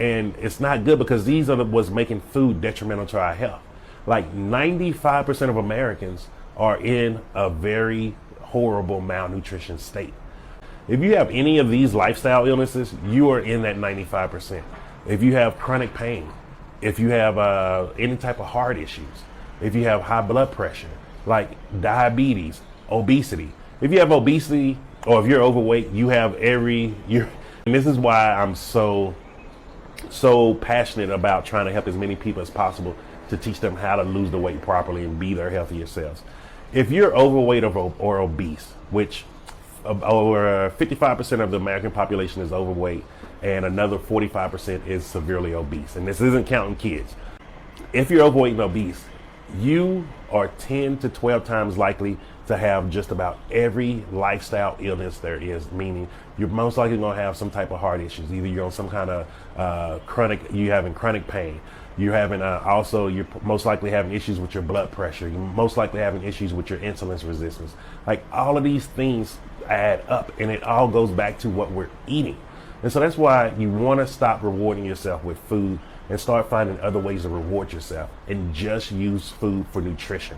And it's not good because these are what's making food detrimental to our health. Like 95% of Americans are in a very horrible malnutrition state. If you have any of these lifestyle illnesses, you are in that 95%. If you have chronic pain, if you have any type of heart issues, if you have high blood pressure, like diabetes, obesity. If you have obesity or if you're overweight, you have and this is why I'm so passionate about trying to help as many people as possible to teach them how to lose the weight properly and be their healthier selves. If you're overweight or obese, which over 55% of the American population is overweight and another 45% is severely obese, and this isn't counting kids. If you're overweight and obese, you are 10 to 12 times likely to have just about every lifestyle illness there is, meaning you're most likely going to have some type of heart issues. Either you're on some kind of you're having chronic pain. You're having you're most likely having issues with your blood pressure. You're most likely having issues with your insulin resistance. Like all of these things add up, and it all goes back to what we're eating. And so that's why you want to stop rewarding yourself with food and start finding other ways to reward yourself and just use food for nutrition.